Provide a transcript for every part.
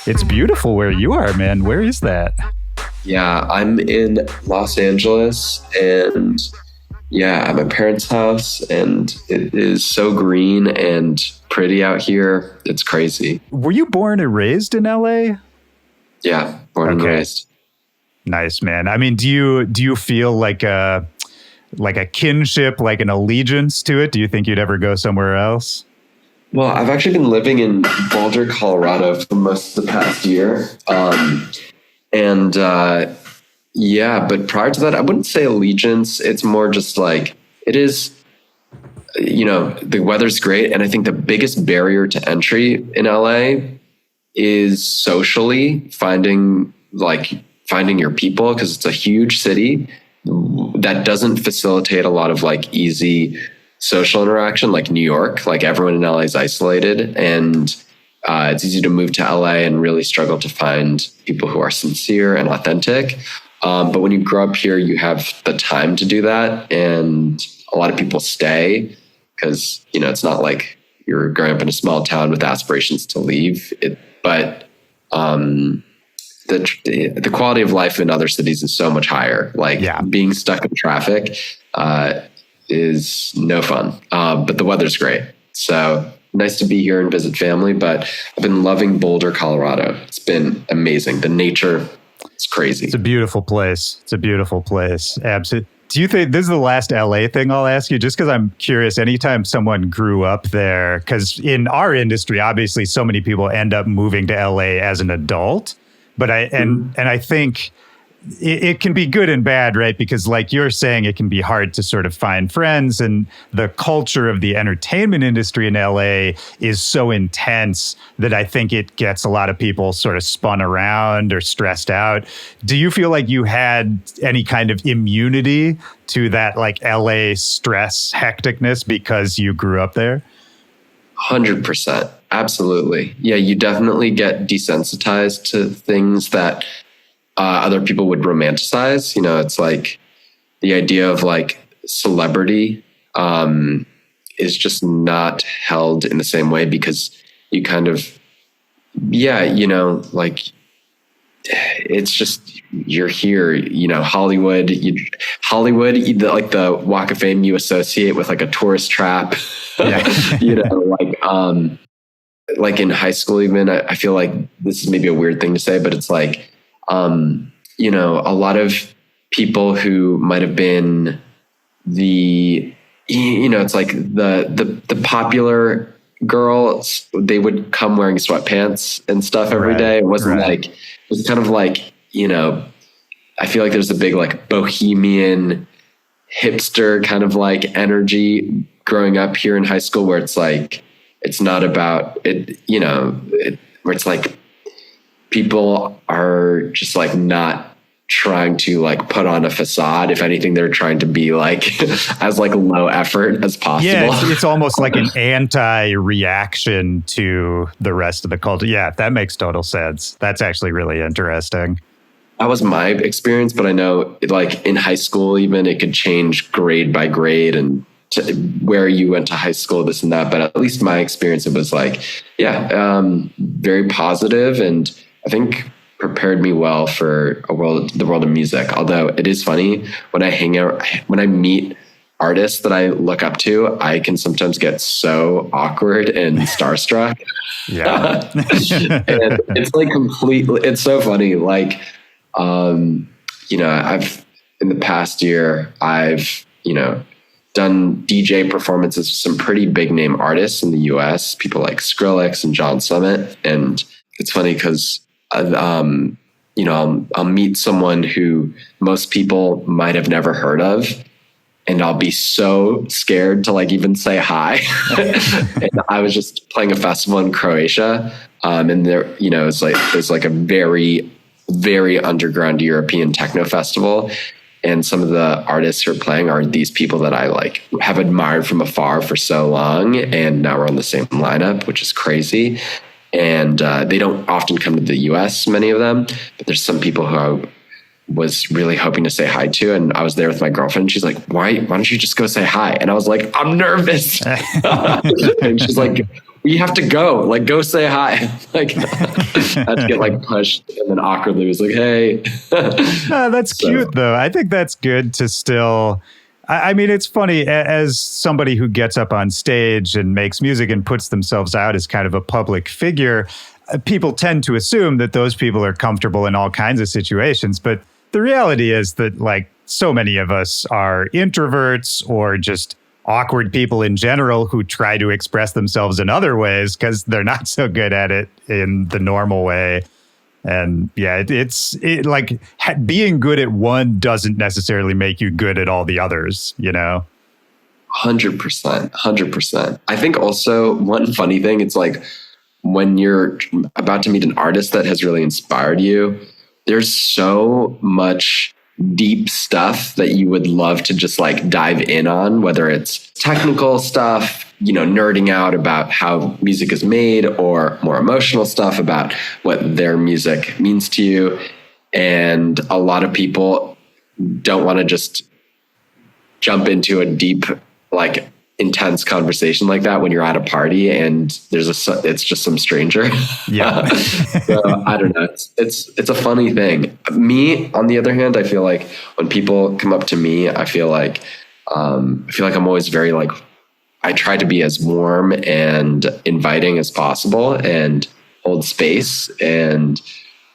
It's beautiful where you are, man. Where is that? Yeah, I'm in Los Angeles, and at my parents' house, and it is so green and pretty out here. It's crazy. Were you born and raised in LA? Yeah, born and raised. Nice, man. I mean, do you feel like a kinship, like an allegiance to it? Do you think you'd ever go somewhere else? Well, I've actually been living in Boulder, Colorado for most of the past year. But prior to that, I wouldn't say allegiance. It's more just like, it is, the weather's great. And I think the biggest barrier to entry in LA is socially finding your people, because it's a huge city that doesn't facilitate a lot of like easy social interaction like New York. Like everyone in LA is isolated, and it's easy to move to LA and really struggle to find people who are sincere and authentic. But when you grow up here, you have the time to do that. And a lot of people stay because, it's not like you're growing up in a small town with aspirations to leave. But the quality of life in other cities is so much higher. Being stuck in traffic is no fun. But the weather's great. So nice to be here and visit family. But I've been loving Boulder, Colorado. It's been amazing. The nature, it's crazy. It's a beautiful place. Absolutely. Do you think this is the last LA thing I'll ask you? Just because I'm curious, anytime someone grew up there, because in our industry, obviously so many people end up moving to LA as an adult. But I think it can be good and bad, right? Because like you're saying, it can be hard to sort of find friends, and the culture of the entertainment industry in LA is so intense that I think it gets a lot of people sort of spun around or stressed out. Do you feel like you had any kind of immunity to that like LA stress hecticness because you grew up there? 100%. Absolutely. Yeah, you definitely get desensitized to things that other people would romanticize. It's like the idea of like celebrity is just not held in the same way, because you kind of, it's just, you're here, Hollywood, the Walk of Fame you associate with like a tourist trap. Yeah. Like in high school, even, I feel like this is maybe a weird thing to say, but it's like, a lot of people who might have been it's like the popular girls, they would come wearing sweatpants and stuff every day. It wasn't it was kind of like, I feel like there's a big like bohemian hipster kind of like energy growing up here in high school, where it's like, it's not about it, where it's like people are just like not trying to like put on a facade. If anything, they're trying to be like as like low effort as possible. Yeah, it's almost like an anti-reaction to the rest of the culture. Yeah, that makes total sense. That's actually really interesting. That was my experience, but I know like in high school, even it could change grade by grade and to where you went to high school, this and that. But at least my experience, it was like, very positive, and I think prepared me well for the world of music. Although it is funny, when I meet artists that I look up to, I can sometimes get so awkward and starstruck. Yeah. And it's like it's so funny. Like, I've, in the past year, I've, done DJ performances with some pretty big name artists in the US, people like Skrillex and John Summit. And it's funny because I'll meet someone who most people might have never heard of, and I'll be so scared to like even say hi. And I was just playing a festival in Croatia, and there, there's like a very, very underground European techno festival. And some of the artists who are playing are these people that I like have admired from afar for so long. And now we're on the same lineup, which is crazy. And they don't often come to the US, many of them, but there's some people who was really hoping to say hi to. And I was there with my girlfriend. She's like, why don't you just go say hi? And I was like, I'm nervous. And she's like, you have to go, like, go say hi. Like, I had to get like pushed and then awkwardly was like, hey. That's cute though. I think that's good to still, I mean, it's funny as somebody who gets up on stage and makes music and puts themselves out as kind of a public figure, people tend to assume that those people are comfortable in all kinds of situations. But the reality is that like so many of us are introverts or just awkward people in general who try to express themselves in other ways because they're not so good at it in the normal way. And yeah, it's like being good at one doesn't necessarily make you good at all the others, you know? 100%. I think also one funny thing, it's like when you're about to meet an artist that has really inspired you, there's so much deep stuff that you would love to just like dive in on, whether it's technical stuff, you know, nerding out about how music is made, or more emotional stuff about what their music means to you. And a lot of people don't want to just jump into a deep, like intense conversation like that when you're at a party and it's just some stranger. Yeah. So I don't know. It's a funny thing. Me, on the other hand, I feel like when people come up to me, I feel like I'm always very like, I try to be as warm and inviting as possible and hold space and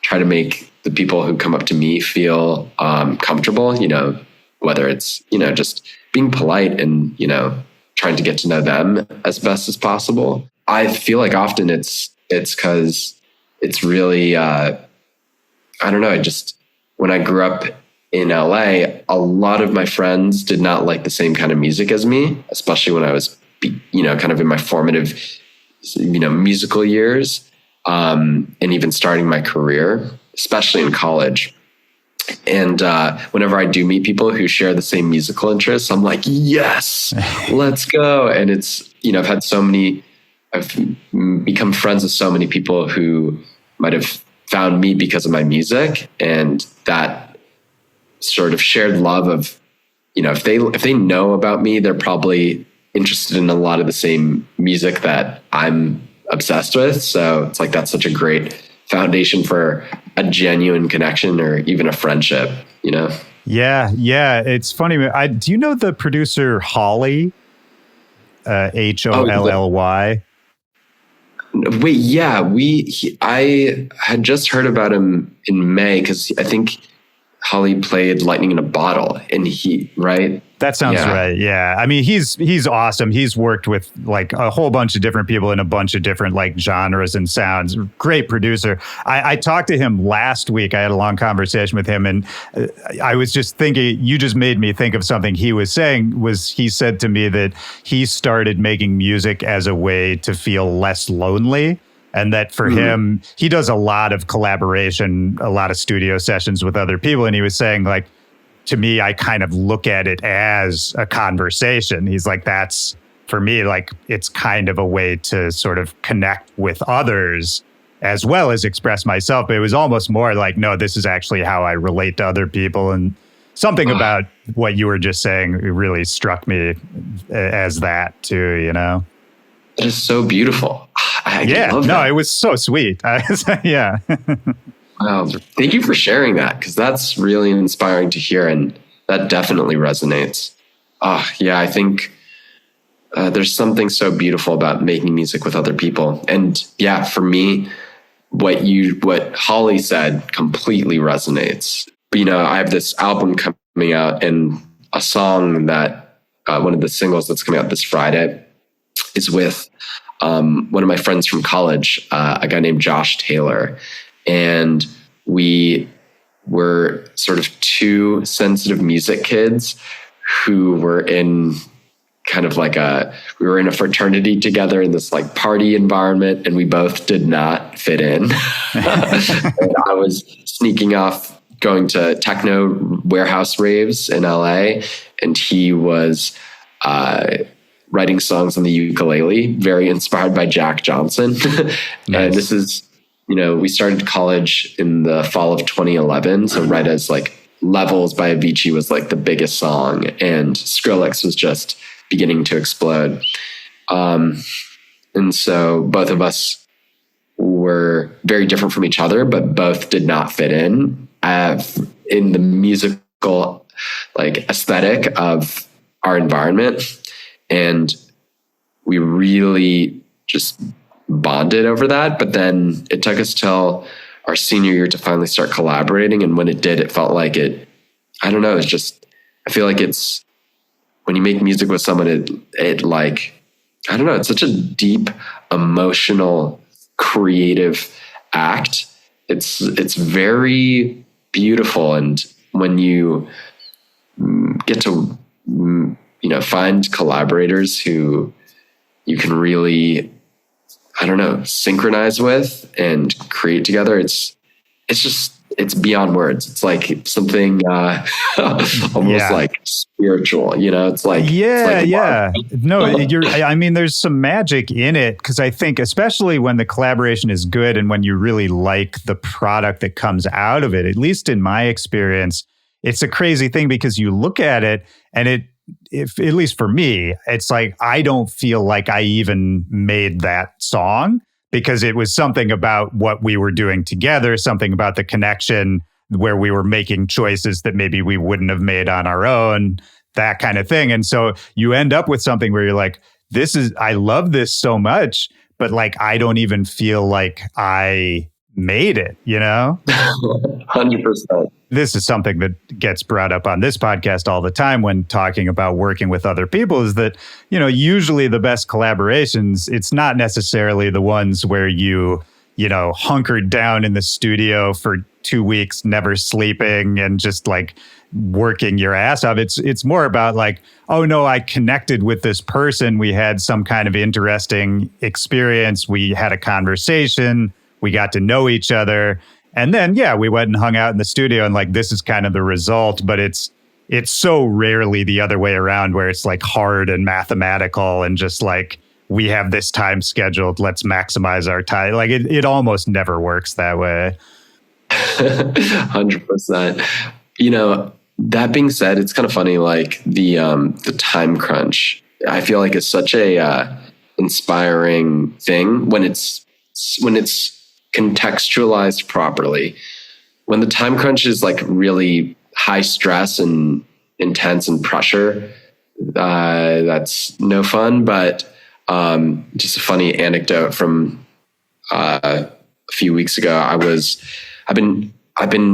try to make the people who come up to me feel comfortable, you know, whether it's, you know, just being polite and, you know, trying to get to know them as best as possible. I feel like often it's because it's really, I don't know, when I grew up in LA, a lot of my friends did not like the same kind of music as me, especially when I was, you know, kind of in my formative, you know, musical years, and even starting my career, especially in college. And whenever I do meet people who share the same musical interests, I'm like, yes, let's go. And it's, you know, I've become friends with so many people who might have found me because of my music, and that sort of shared love of, you know, if they know about me, they're probably interested in a lot of the same music that I'm obsessed with. So it's like, that's such a great foundation for a genuine connection or even a friendship, you know? Yeah. It's funny. Do you know the producer Holly? Holly? Wait, yeah, I had just heard about him in May because I think Holly played Lightning in a Bottle, and right? That sounds right. Yeah. I mean, he's awesome. He's worked with like a whole bunch of different people in a bunch of different like genres and sounds. Great producer. I talked to him last week. I had a long conversation with him, and I was just thinking, you just made me think of something he was saying. He said to me that he started making music as a way to feel less lonely. And that for him, he does a lot of collaboration, a lot of studio sessions with other people. And he was saying, like, to me, I kind of look at it as a conversation. He's like, that's, for me, like, it's kind of a way to sort of connect with others as well as express myself. But it was almost more like, no, this is actually how I relate to other people. And something about what you were just saying really struck me as that too, you know? It is so beautiful. I love that. It was so sweet. Yeah. Wow. Thank you for sharing that, because that's really inspiring to hear, and that definitely resonates. Yeah, I think there's something so beautiful about making music with other people. And yeah, for me, what Holly said completely resonates. But, you know, I have this album coming out, and a song that one of the singles that's coming out this Friday is with one of my friends from college, a guy named Josh Taylor. And we were sort of two sensitive music kids who were in kind of like we were in a fraternity together in this like party environment, and we both did not fit in. And I was sneaking off going to techno warehouse raves in LA, and he was writing songs on the ukulele, very inspired by Jack Johnson. Nice. And this is, you know, we started college in the fall of 2011. So right as like Levels by Avicii was like the biggest song, and Skrillex was just beginning to explode. And so both of us were very different from each other, but both did not fit in the musical like aesthetic of our environment. And we really just bonded over that. But then it took us till our senior year to finally start collaborating. And when it did, it felt like I don't know, I feel like it's, when you make music with someone, it like, I don't know, it's such a deep, emotional, creative act. It's very beautiful. And when you get to, find collaborators who you can really, I don't know, synchronize with and create together, it's beyond words. It's like something almost like spiritual, it's like, there's some magic in it, because I think especially when the collaboration is good and when you really like the product that comes out of it, at least in my experience, it's a crazy thing, because you look at it and if at least for me, it's like, I don't feel like I even made that song, because it was something about what we were doing together, something about the connection where we were making choices that maybe we wouldn't have made on our own, that kind of thing. And so you end up with something where you're like, I love this so much, but like, I don't even feel like I made it, 100%. This is something that gets brought up on this podcast all the time when talking about working with other people, is that, usually the best collaborations, it's not necessarily the ones where you hunkered down in the studio for 2 weeks, never sleeping and just like working your ass off. It's more about like, oh no, I connected with this person. We had some kind of interesting experience. We had a conversation. We got to know each other. And then, we went and hung out in the studio, and like, this is kind of the result. But it's so rarely the other way around, where it's like hard and mathematical and just like, we have this time scheduled, let's maximize our time. Like it almost never works that way. 100%. That being said, it's kind of funny, like the time crunch, I feel like it's such a inspiring thing when it's contextualized properly. When the time crunch is like really high stress and intense and pressure, that's no fun. But just a funny anecdote from a few weeks ago. I've been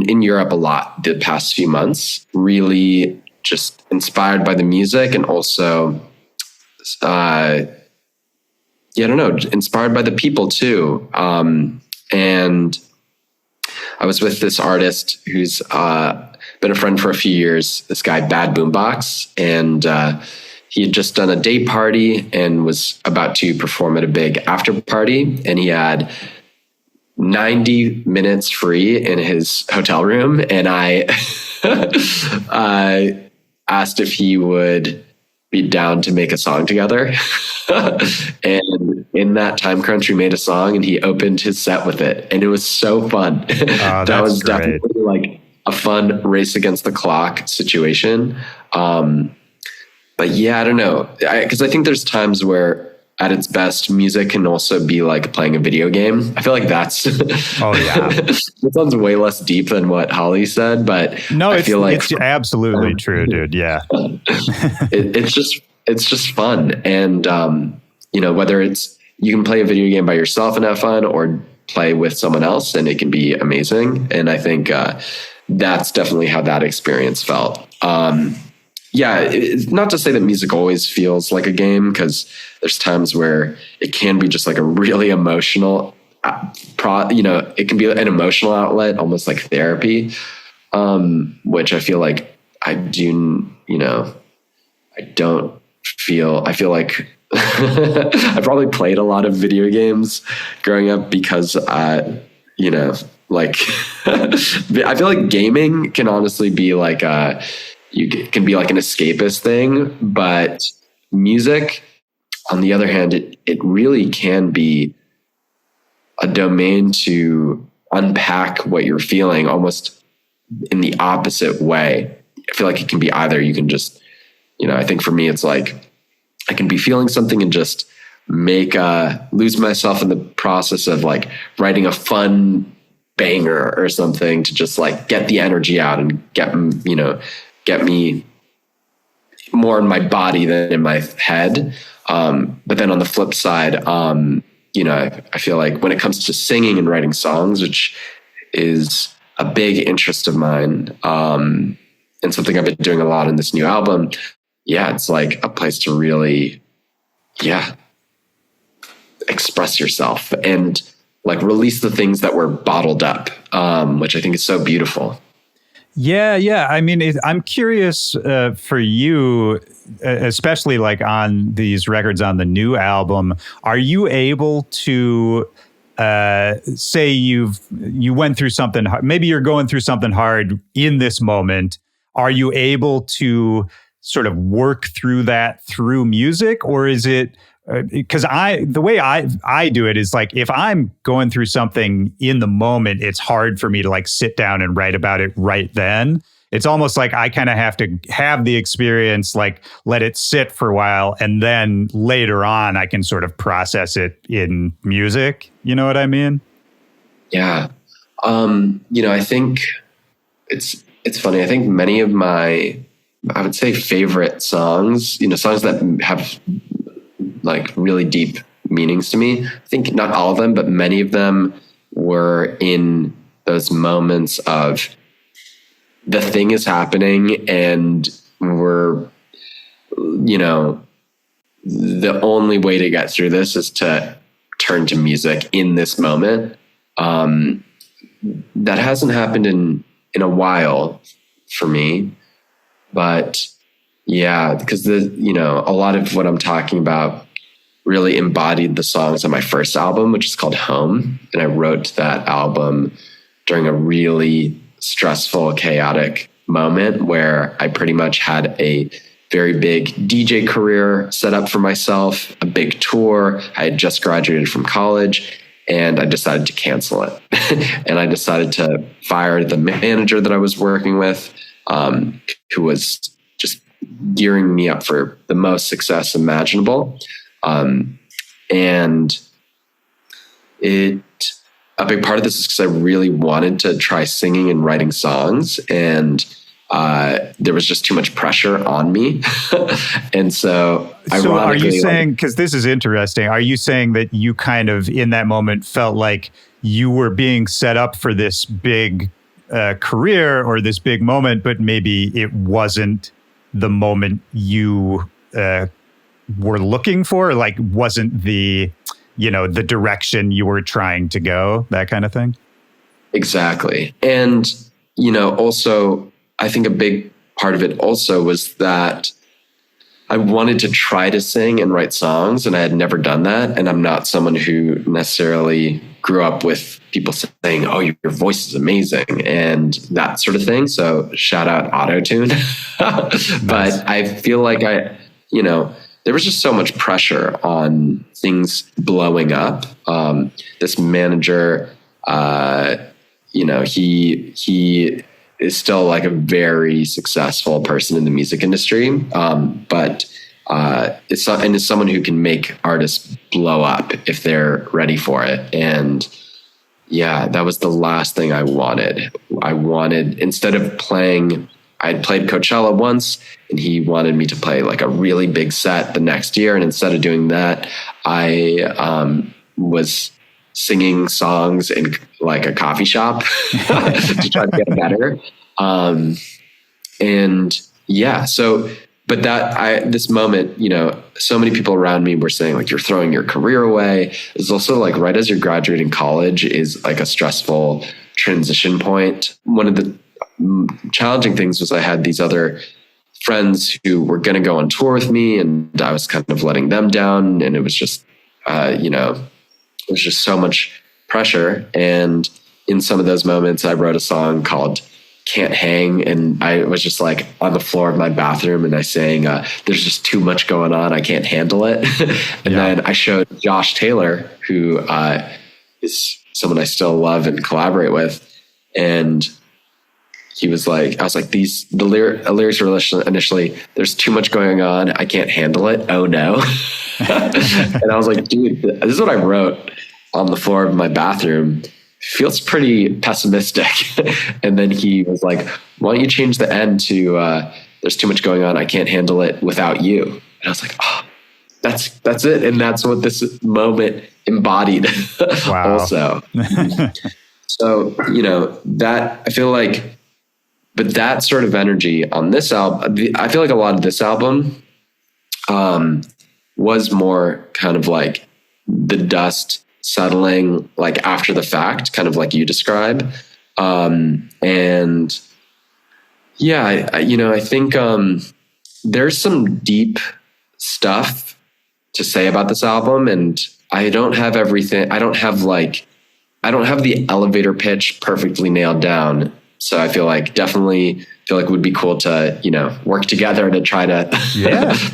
in Europe a lot the past few months, really just inspired by the music, and also inspired by the people too. And I was with this artist who's been a friend for a few years, this guy, Bad Boombox. And he had just done a day party and was about to perform at a big after party. And he had 90 minutes free in his hotel room. And I asked if he would be down to make a song together. And in that time crunch, we made a song, and he opened his set with it. And it was so fun. That was great. Definitely like a fun race against the clock situation. But I don't know. Because I think there's times where at its best, music can also be like playing a video game. I feel like that's... Oh, yeah. It sounds way less deep than what Holly said, but no, I feel like... it's absolutely true, dude. Yeah. It's just fun. And, whether it's, you can play a video game by yourself and have fun, or play with someone else, and it can be amazing. And I think that's definitely how that experience felt. It's not to say that music always feels like a game, because there's times where it can be just like a really emotional, it can be an emotional outlet, almost like therapy, which I feel like I feel like I probably played a lot of video games growing up, because I feel like gaming can honestly be like it can be like an escapist thing, but music, on the other hand, it really can be a domain to unpack what you're feeling, almost in the opposite way. I feel like it can be either. You can just, I think for me, it's like I can be feeling something and just lose myself in the process of like writing a fun banger or something to just like get the energy out and get me more in my body than in my head. But then on the flip side, I feel like when it comes to singing and writing songs, which is a big interest of mine, and something I've been doing a lot in this new album, it's like a place to really, express yourself and like release the things that were bottled up, which I think is so beautiful. Yeah. I mean, I'm curious for you, especially like on these records on the new album, are you able to say you went through something hard, maybe you're going through something hard in this moment. Are you able to sort of work through that through music, or is it because the way I do it is like, if I'm going through something in the moment, it's hard for me to like sit down and write about it right then. It's almost like I kind of have to have the experience, like let it sit for a while, and then later on I can sort of process it in music. You know what I mean? Yeah. I think it's funny. I think many of my, I would say, favorite songs, songs that have like really deep meanings to me. I think not all of them, but many of them were in those moments of the thing is happening and we're, the only way to get through this is to turn to music in this moment. That hasn't happened in a while for me, but because a lot of what I'm talking about really embodied the songs on my first album, which is called Home. And I wrote that album during a really stressful, chaotic moment where I pretty much had a very big DJ career set up for myself, a big tour. I had just graduated from college and I decided to cancel it. And I decided to fire the manager that I was working with, who was just gearing me up for the most success imaginable. And a big part of this is because I really wanted to try singing and writing songs, and there was just too much pressure on me. And so are you saying, because this is interesting, are you saying that you kind of in that moment felt like you were being set up for this big career or this big moment, but maybe it wasn't the moment you were looking for, like wasn't the direction you were trying to go, that kind of thing? Exactly. And, also I think a big part of it also was that I wanted to try to sing and write songs, and I had never done that. And I'm not someone who necessarily grew up with people saying, "Oh, your voice is amazing," and that sort of thing. So shout out auto-tune. But I feel like there was just so much pressure on things blowing up. This manager, he is still like a very successful person in the music industry, but is someone who can make artists blow up if they're ready for it. And that was the last thing I wanted. Instead of playing, I'd played Coachella once, and he wanted me to play like a really big set the next year. And instead of doing that, I was singing songs in like a coffee shop to try to get better. This moment, so many people around me were saying like, you're throwing your career away. It's also like right as you're graduating college is like a stressful transition point. One of the challenging things was I had these other friends who were going to go on tour with me, and I was kind of letting them down. And it was just, it was just so much pressure. And in some of those moments, I wrote a song called Can't Hang. And I was just like on the floor of my bathroom and I sang, there's just too much going on. I can't handle it. And then I showed Josh Taylor, who is someone I still love and collaborate with. And he was like, I was like, the lyrics were initially, there's too much going on. I can't handle it. Oh no. And I was like, dude, this is what I wrote on the floor of my bathroom. Feels pretty pessimistic. And then he was like, why don't you change the end to, there's too much going on. I can't handle it without you. And I was like, oh, that's it. And that's what this moment embodied. Wow. Also. So, that I feel like, but that sort of energy on this album, I feel like a lot of this album was more kind of like the dust settling, like after the fact, kind of like you describe. And yeah, I think there's some deep stuff to say about this album, and I don't have everything. I don't have the elevator pitch perfectly nailed down. So I definitely feel like it would be cool to, work together to try to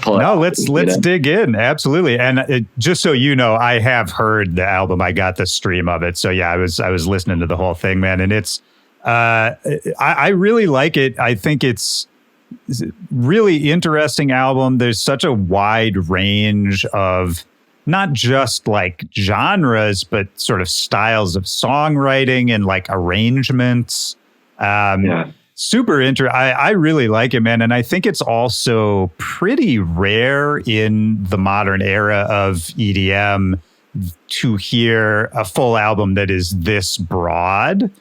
pull it. No, let's dig in. Absolutely. And just so you know, I have heard the album. I got the stream of it. So yeah, I was listening to the whole thing, man. And it's, I really like it. I think it's really interesting album. There's such a wide range of not just like genres, but sort of styles of songwriting and like arrangements. Super interesting. I really like it, man. And I think it's also pretty rare in the modern era of EDM to hear a full album that is this broad.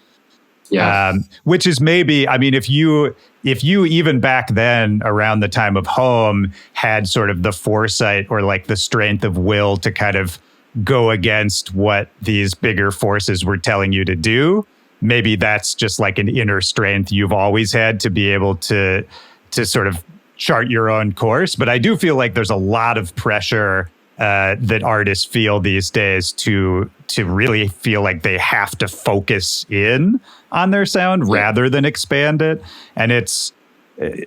Yeah. Which is maybe, I mean, if you even back then around the time of Home had sort of the foresight or like the strength of will to kind of go against what these bigger forces were telling you to do, maybe that's just like an inner strength you've always had to be able to sort of chart your own course. But I do feel like there's a lot of pressure that artists feel these days to really feel like they have to focus in on their sound rather than expand it. And it's,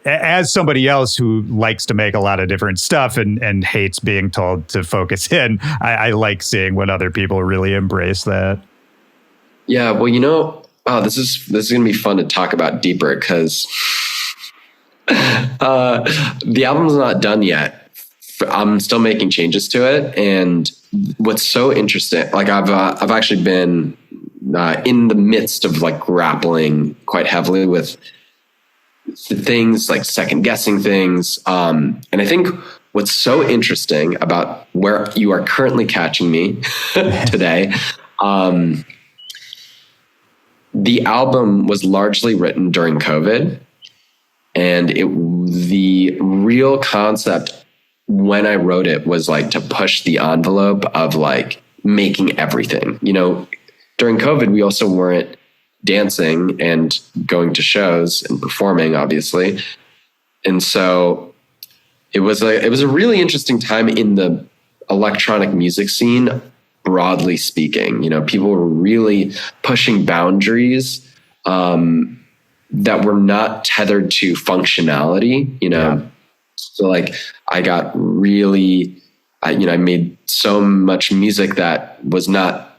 as somebody else who likes to make a lot of different stuff and hates being told to focus in, I like seeing when other people really embrace that. Yeah, well, this is going to be fun to talk about deeper because the album's not done yet. I'm still making changes to it, and what's so interesting, like I've actually been in the midst of like grappling quite heavily with things like second guessing things, and I think what's so interesting about where you are currently catching me today. The album was largely written during COVID, and the real concept when I wrote it was like to push the envelope of like making everything. During COVID, we also weren't dancing and going to shows and performing, obviously. And so it was a really interesting time in the electronic music scene, broadly speaking. People were really pushing boundaries that were not tethered to functionality, Yeah. So like I got really, I made so much music that was not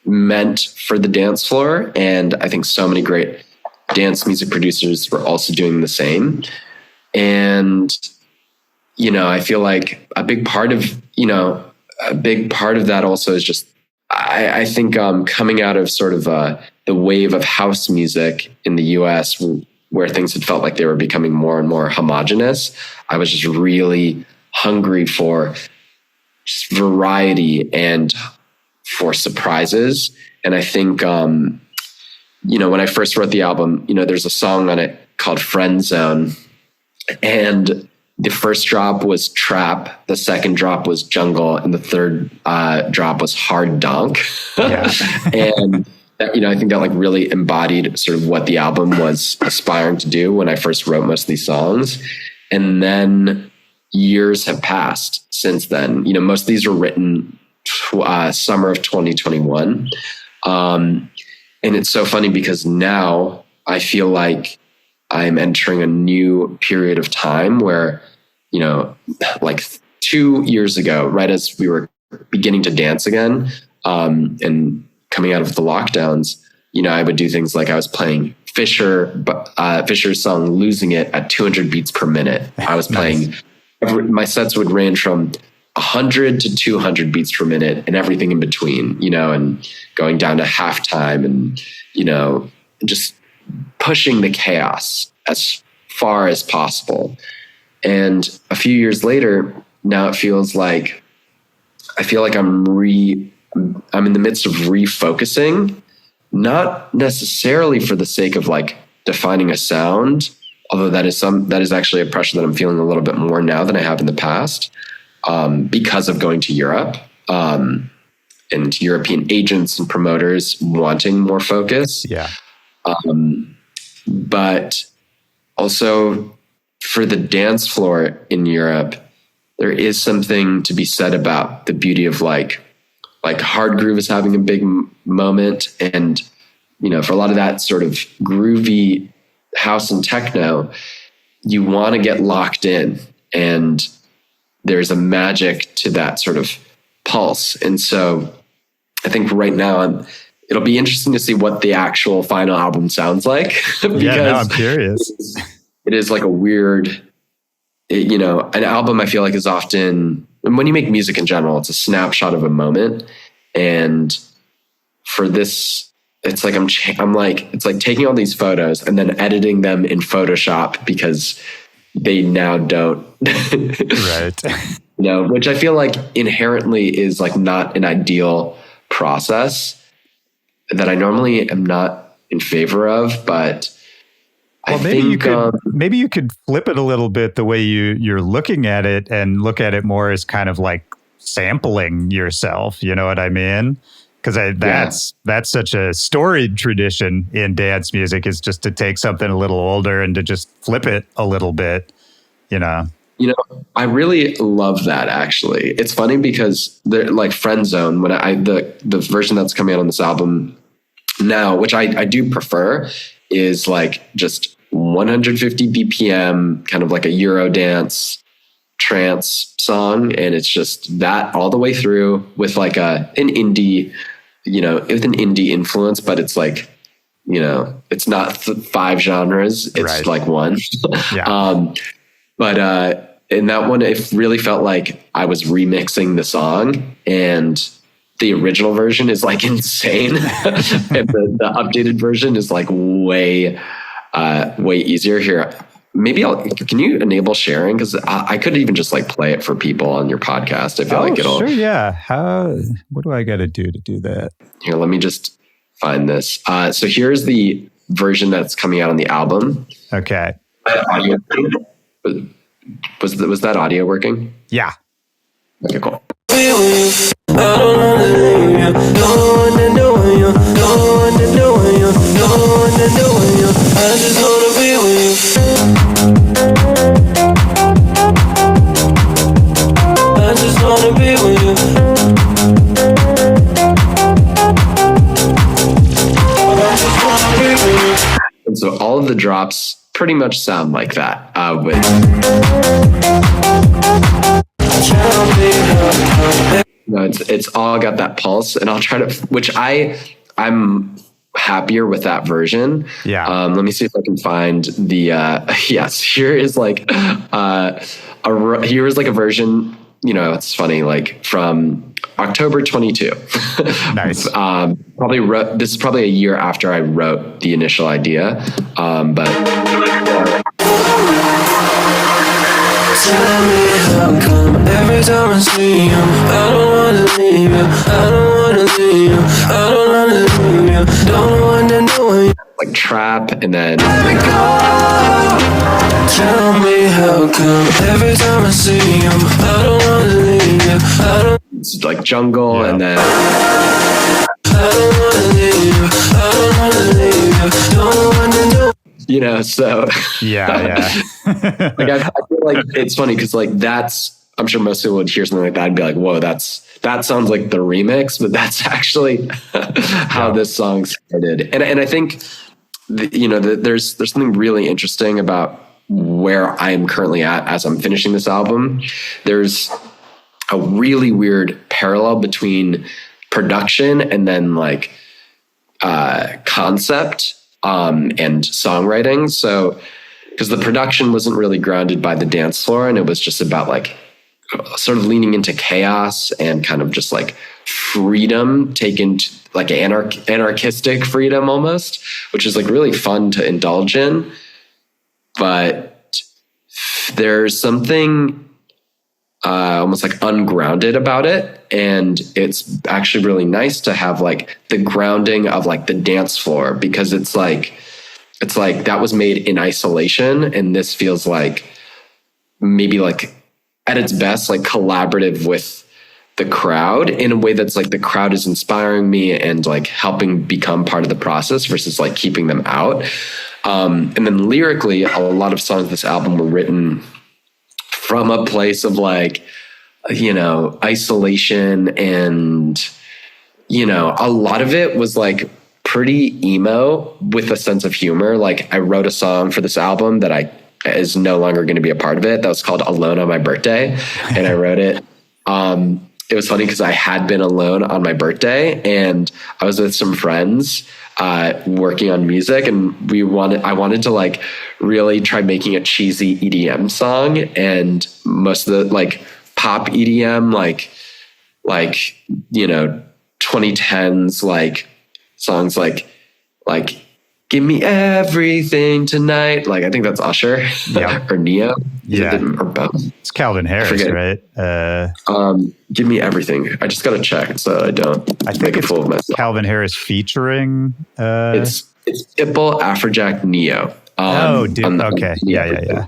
meant for the dance floor. And I think so many great dance music producers were also doing the same. And, I feel like a big part of that also is just, I think coming out of sort of the wave of house music in the US, where things had felt like they were becoming more and more homogenous, I was just really hungry for just variety and for surprises. And I think, when I first wrote the album, there's a song on it called Friend Zone. And the first drop was trap, the second drop was jungle, and the third drop was hard donk. Yeah. And I think that like really embodied sort of what the album was aspiring to do when I first wrote most of these songs. And then years have passed since then. Most of these were written summer of 2021. And it's so funny because now I feel like I'm entering a new period of time where, like 2 years ago, right as we were beginning to dance again, and coming out of the lockdowns, I would do things like I was playing Fisher's song "Losing It" at 200 beats per minute. I was playing. My sets would range from 100 to 200 beats per minute, and everything in between. And going down to halftime, and just pushing the chaos as far as possible. And a few years later, now it feels like I feel like I'm in the midst of refocusing, not necessarily for the sake of like defining a sound, although that is actually a pressure that I'm feeling a little bit more now than I have in the past, because of going to Europe, and European agents and promoters wanting more focus. Yeah. But also for the dance floor in Europe, there is something to be said about the beauty of like hard groove is having a big moment. And, for a lot of that sort of groovy house and techno, you want to get locked in, and there's a magic to that sort of pulse. And so I think right now it'll be interesting to see what the actual final album sounds like. Because I'm curious. It is like a weird, an album I feel like is often, when you make music in general, it's a snapshot of a moment. And for this, it's like it's like taking all these photos and then editing them in Photoshop because they now don't. Right. Which I feel like inherently is like not an ideal process that I normally am not in favor of, but maybe you could flip it a little bit the way you're looking at it, and look at it more as kind of like sampling yourself. You know what I mean? Because that's such a storied tradition in dance music, is just to take something a little older and to just flip it a little bit. I really love that, actually. It's funny because they're like Friend Zone, when the version that's coming out on this album now, which I do prefer, is like just 150 BPM, kind of like a Eurodance trance song. And it's just that all the way through with like an indie, with an indie influence, but it's like, it's not 5 genres. It's right. like one. Yeah. But in that one, it really felt like I was remixing the song, and the original version is like insane. And the updated version is like way easier. Here, maybe can you enable sharing? Because I could even just like play it for people on your podcast. I feel like it'll. Sure, yeah. What do I got to do that? Here, let me just find this. So here's the version that's coming out on the album. Okay. Was that audio working? Yeah. Okay, cool. And so all of the drops pretty much sound like that. It's all got that pulse, and I'll try to, which I'm happier with that version. Yeah. Let me see if I can find the yes. Here is like here is like a version. It's funny, like from October 22. Nice. This is probably a year after I wrote the initial idea, but. Tell me how come every time I see you, I don't wanna leave you, I don't wanna leave you, I don't wanna leave you, don't wanna know you. Like trap, and then. Tell me how come every time I see you, I don't wanna leave you, I don't. It's like jungle, and then. I don't wanna leave you, I don't wanna leave you, don't wanna know. So yeah. Like I feel like it's funny because like I'm sure most people would hear something like that and be like, whoa, that sounds like the remix, but that's actually how this song started. And I think there's something really interesting about where I am currently at as I'm finishing this album. There's a really weird parallel between production and then like concept. and songwriting. So, because the production wasn't really grounded by the dance floor, and it was just about like sort of leaning into chaos and kind of just like freedom, taken to like anarchistic freedom almost, which is like really fun to indulge in. But there's something almost like ungrounded about it. And it's actually really nice to have like the grounding of like the dance floor, because it's like that was made in isolation. And this feels like maybe like at its best, like collaborative with the crowd in a way that's like the crowd is inspiring me and like helping become part of the process versus like keeping them out. And then lyrically, a lot of songs this album were written from a place of like, you know, isolation, and, you know, a lot of it was like pretty emo with a sense of humor. Like I wrote a song for this album that is no longer going to be a part of it. That was called Alone on My Birthday. And I wrote it. It was funny because I had been alone on my birthday, and I was with some friends working on music, and I wanted to like really try making a cheesy EDM song, and most of the like pop EDM, like, you know, 2010s, like songs like Give Me Everything Tonight. Like, I think that's Usher or Neo. Yeah. Or both. It's Calvin Harris, right? Give Me Everything. I just got to check so I don't make a fool of myself. Calvin Harris featuring... It's Pitbull, Afrojack, Neo. Okay. Yeah.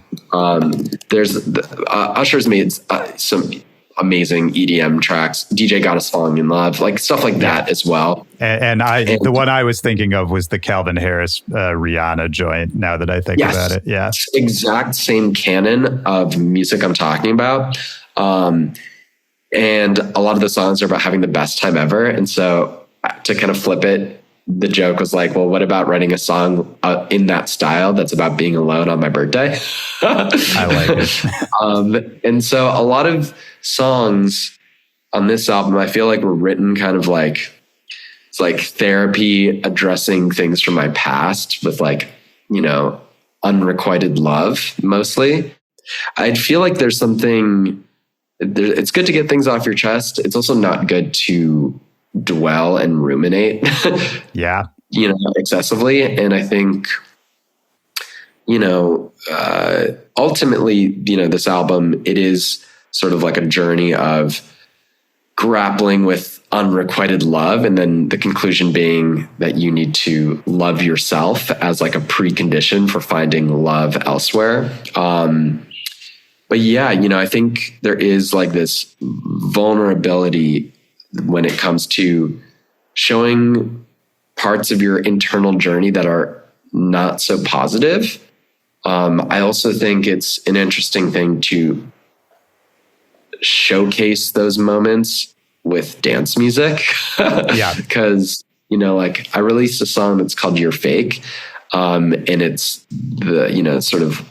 There's Usher's made some amazing EDM tracks. DJ Got Us Falling in Love, like stuff like that as well. And the one I was thinking of was the Calvin Harris Rihanna joint. Now that I think about it, exact same canon of music I'm talking about. And a lot of the songs are about having the best time ever. And so to kind of flip it, the joke was like, well, what about writing a song in that style that's about being alone on my birthday? I like it. And so a lot of songs on this album, I feel like were written kind of like, it's like therapy addressing things from my past with like, you know, unrequited love mostly. I feel like there's something, it's good to get things off your chest. It's also not good to dwell and ruminate you know, excessively. And I think, you know, ultimately, you know, this album, it is sort of like a journey of grappling with unrequited love, and then the conclusion being that you need to love yourself as like a precondition for finding love elsewhere. But yeah, you know, I think there is like this vulnerability when it comes to showing parts of your internal journey that are not so positive. I also think it's an interesting thing to showcase those moments with dance music. Because, you know, like I released a song that's called You're Fake. And it's the, you know, sort of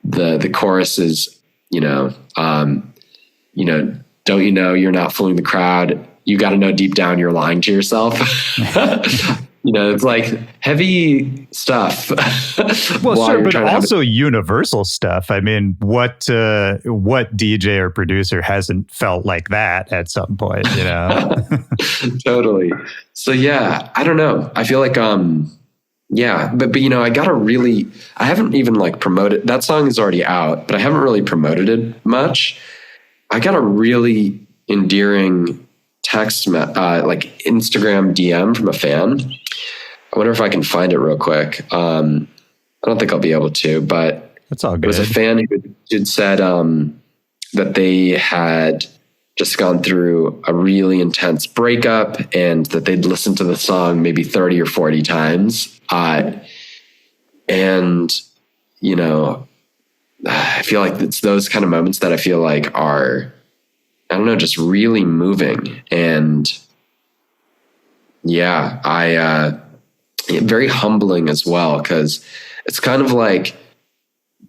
the chorus is, you know, don't you know you're not fooling the crowd? You got to know deep down you're lying to yourself. You know, it's like heavy stuff. Well, sure, but also universal stuff. I mean, what DJ or producer hasn't felt like that at some point, you know? Totally. So yeah, I don't know. I feel like, but you know, I haven't even like promoted, that song is already out, but I haven't really promoted it much. I got a really endearing text, like Instagram DM from a fan. I wonder if I can find it real quick. I don't think I'll be able to, but that's all good. It was a fan who had said that they had just gone through a really intense breakup and that they'd listened to the song maybe 30 or 40 times. And, you know, I feel like it's those kind of moments that I feel like are, I don't know, just really moving. And yeah, very humbling as well, because it's kind of like,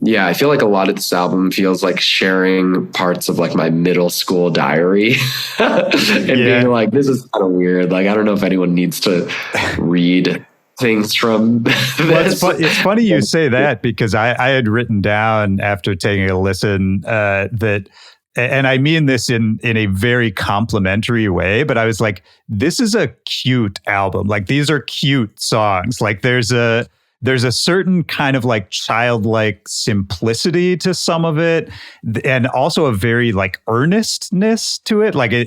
I feel like a lot of this album feels like sharing parts of like my middle school diary and being like, this is kind of weird. Like, I don't know if anyone needs to read things from this. It's funny you say that, because I had written down after taking a listen that, and I mean this in a very complimentary way, but I was like, this is a cute album. Like, these are cute songs. Like, there's a certain kind of like childlike simplicity to some of it, and also a very like earnestness to it, like a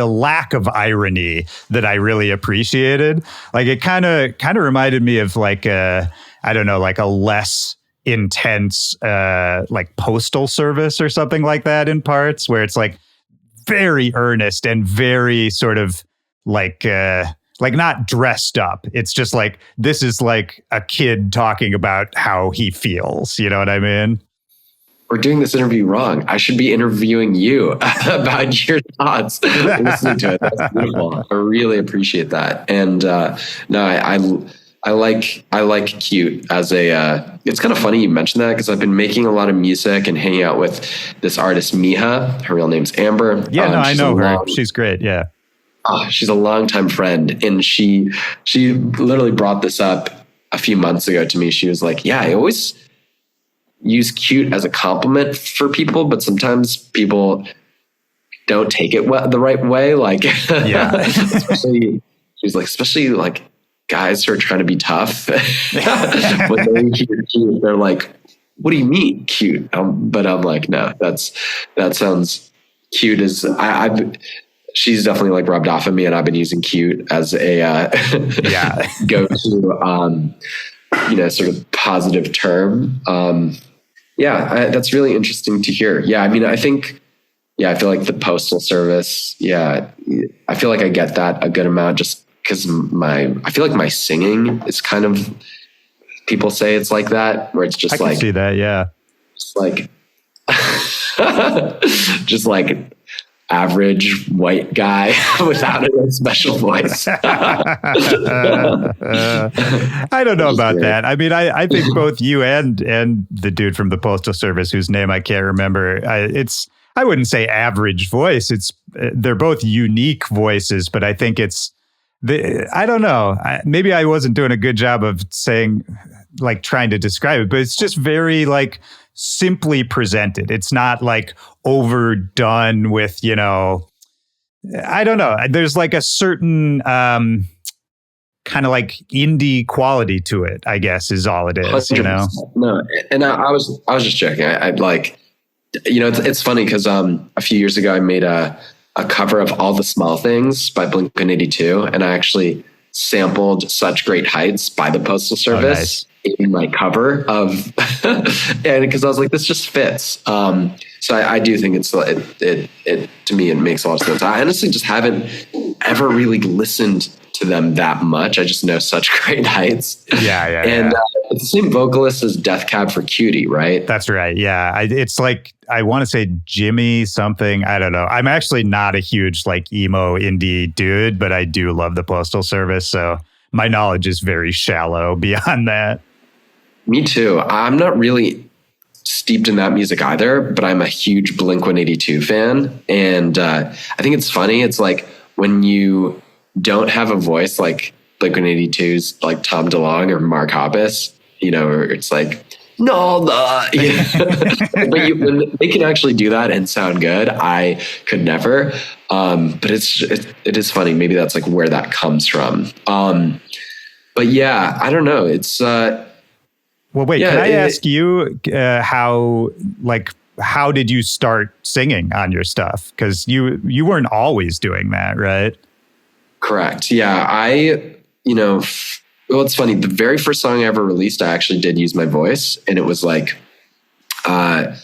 lack of irony that I really appreciated. Like, it kind of reminded me of like I don't know, like a less intense like Postal Service or something like that in parts, where it's like very earnest and very sort of like not dressed up. It's just like, this is like a kid talking about how he feels. You know what I mean? We're doing this interview wrong. I should be interviewing you about your thoughts listening to it. That's beautiful. I really appreciate that. And I like cute as a, it's kind of funny you mentioned that, because I've been making a lot of music and hanging out with this artist, Miha. Her real name's Amber. Yeah, no, I know her. She's great. Yeah. She's a longtime friend, and she literally brought this up a few months ago to me. She was like, yeah, I always use cute as a compliment for people, but sometimes people don't take it the right way. Like, yeah, especially like guys who are trying to be tough. When they hear cute, they're like, what do you mean cute? But I'm like, no, that sounds cute as she's definitely like rubbed off of me, and I've been using cute as a go-to, sort of positive term. That's really interesting to hear. Yeah, I mean, I feel like the Postal Service. Yeah, I feel like I get that a good amount, just because I feel like my singing is kind of, people say it's like that, where it's just I can see that. Yeah, just like, just like average white guy without a special voice. I don't know about that. I mean, I think both you and the dude from the Postal Service, whose name I can't remember, I wouldn't say average voice. They're both unique voices, but I think I don't know. Maybe I wasn't doing a good job of saying, like, trying to describe it, but it's just very like simply presented. It's not like overdone with, I don't know. There's like a certain kind of like indie quality to it, I guess, is all it is, 100%. No, and I was just joking. I'd like, it's funny because a few years ago I made a cover of All the Small Things by Blink-182, and I actually sampled Such Great Heights by the Postal Service in my cover of, and because I was like, this just fits. So I do think it to me, it makes a lot of sense. I honestly just haven't ever really listened to them that much. I just know Such Great Heights. Yeah. And it's the same vocalist as Death Cab for Cutie, right? That's right. Yeah. It's like, I want to say Jimmy something. I don't know. I'm actually not a huge like emo indie dude, but I do love the Postal Service. So my knowledge is very shallow beyond that. Me too. I'm not really steeped in that music either, but I'm a huge Blink-182 fan. And I think it's funny. It's like when you don't have a voice like Blink-182's like Tom DeLonge or Mark Hoppus, or it's like, no, but when they can actually do that and sound good, I could never. But it is funny. Maybe that's like where that comes from. But yeah, I don't know. It's well, wait. Can I ask you how did you start singing on your stuff? Because you weren't always doing that, right? Correct. Yeah, well, it's funny. The very first song I ever released, I actually did use my voice, and it was like I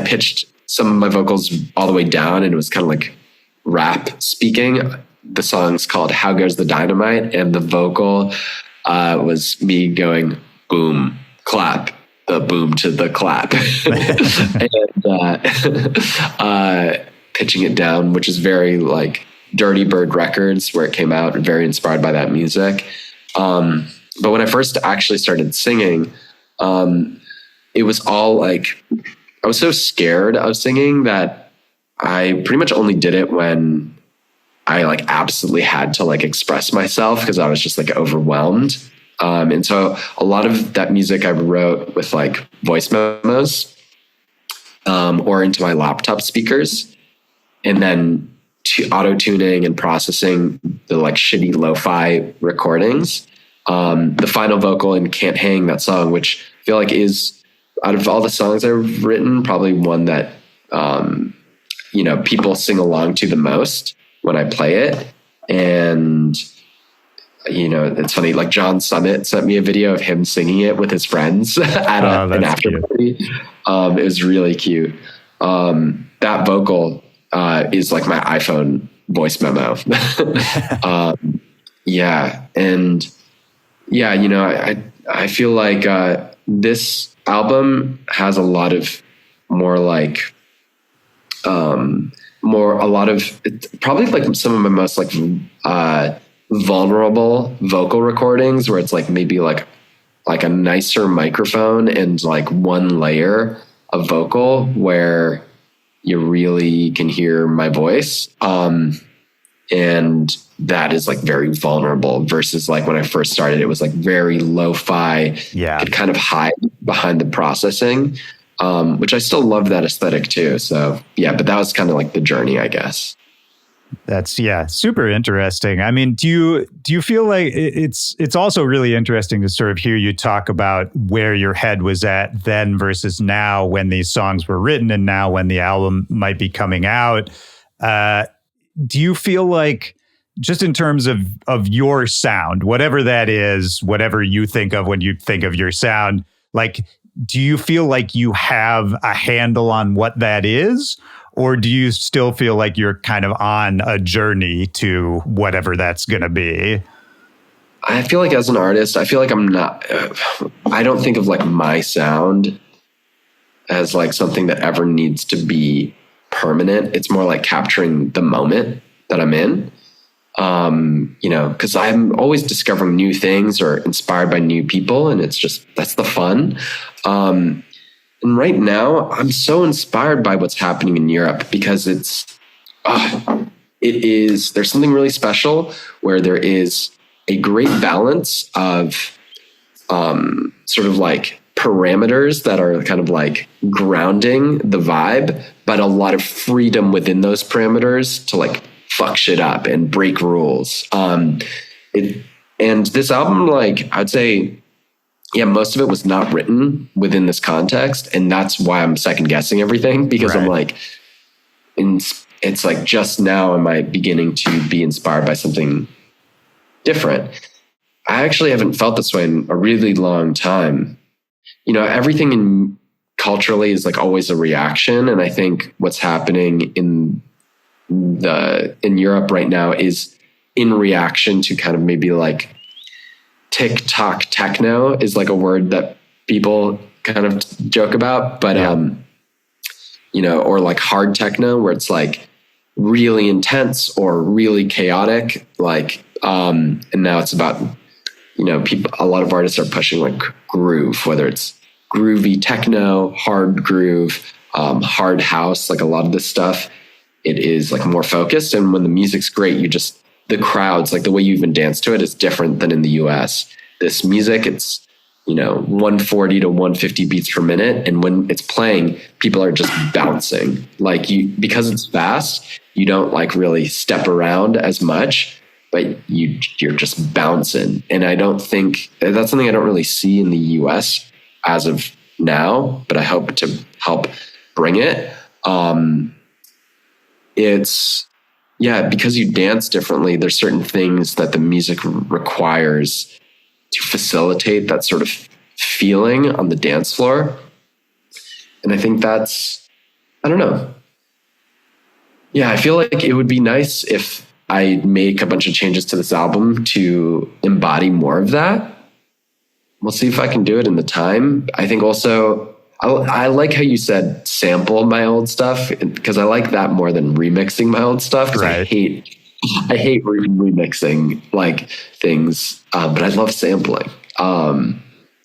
pitched some of my vocals all the way down, and it was kind of like rap speaking. The song's called "How Goes the Dynamite," and the vocal was me going boom, clap, the boom to the clap, and pitching it down, which is very like Dirtybird Records, where it came out, and very inspired by that music. But when I first actually started singing, it was all like, I was so scared of singing that I pretty much only did it when I like absolutely had to like express myself because I was just like overwhelmed. And so a lot of that music I wrote with like voice memos, or into my laptop speakers, and then auto tuning and processing the like shitty lo-fi recordings. The final vocal in Can't Hang, that song, which I feel like is, out of all the songs I've written, probably one that, people sing along to the most when I play it. And, it's funny, like John Summit sent me a video of him singing it with his friends at an after party. It was really cute. That vocal is like my iPhone voice memo. I feel like this album has a lot of more like probably like some of my most like vulnerable vocal recordings, where it's like maybe like a nicer microphone and like one layer of vocal where you really can hear my voice. And that is like very vulnerable versus like when I first started, it was like very lo-fi. Yeah. Could kind of hide behind the processing, which I still love that aesthetic too. So yeah, but that was kind of like the journey, I guess. That's super interesting. I mean, do you feel like it's also really interesting to sort of hear you talk about where your head was at then versus now when these songs were written and now when the album might be coming out. Do you feel like, just in terms of your sound, whatever that is, whatever you think of when you think of your sound, like, do you feel like you have a handle on what that is? Or do you still feel like you're kind of on a journey to whatever that's going to be? I feel like as an artist, I feel like I don't think of like my sound as like something that ever needs to be permanent. It's more like capturing the moment that I'm in. Because I'm always discovering new things or inspired by new people, and that's the fun. And right now, I'm so inspired by what's happening in Europe because there's something really special where there is a great balance of sort of like parameters that are kind of like grounding the vibe, but a lot of freedom within those parameters to like fuck shit up and break rules. And this album, like, I'd say, most of it was not written within this context. And that's why I'm second guessing everything, because I'm like, it's like just now am I beginning to be inspired by something different. I actually haven't felt this way in a really long time. Everything culturally is like always a reaction. And I think what's happening in Europe right now is in reaction to kind of maybe like TikTok techno is like a word that people kind of joke about, but, or like hard techno where it's like really intense or really chaotic. Like, and now it's about, a lot of artists are pushing like groove, whether it's groovy techno, hard groove, hard house, like a lot of this stuff, it is like more focused. And when the music's great, the crowds, like the way you even dance to it is different than in the US. This music, it's, 140 to 150 beats per minute. And when it's playing, people are just bouncing. Like because it's fast, you don't like really step around as much, but you're just bouncing. And I don't think that's something I don't really see in the US as of now, but I hope to help bring it. Because you dance differently, there's certain things that the music requires to facilitate that sort of feeling on the dance floor. And I think I don't know. Yeah, I feel like it would be nice if I make a bunch of changes to this album to embody more of that. We'll see if I can do it in the time. I think also, I like how you said sample my old stuff, because I like that more than remixing my old stuff. Because I hate remixing like things, but I love sampling.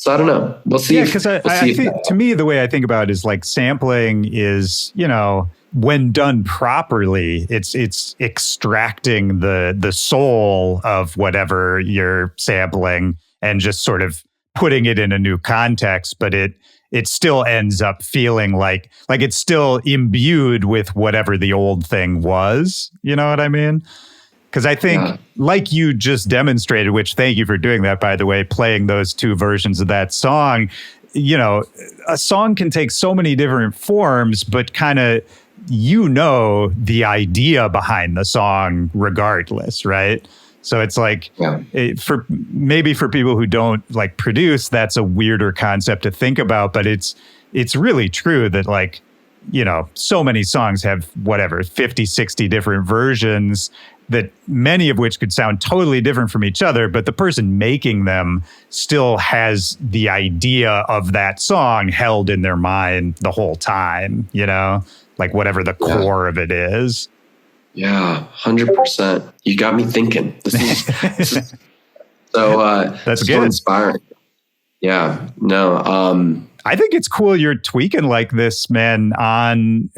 So I don't know. We'll see. Yeah, because I think, to me, the way I think about it is like sampling is, when done properly, it's extracting the soul of whatever you're sampling and just sort of putting it in a new context, but it still ends up feeling like it's still imbued with whatever the old thing was. You know what I mean? Because I think, like you just demonstrated, which thank you for doing that, by the way, playing those two versions of that song, a song can take so many different forms, but kind of, the idea behind the song regardless, right? So it's like, for people who don't like produce, that's a weirder concept to think about, but it's really true that like, so many songs have 50, 60 different versions, that many of which could sound totally different from each other, but the person making them still has the idea of that song held in their mind the whole time, like whatever the core of it is. Yeah, 100%. You got me thinking. This is so that's so good. Inspiring. Yeah, no. I think it's cool you're tweaking like this, man, on,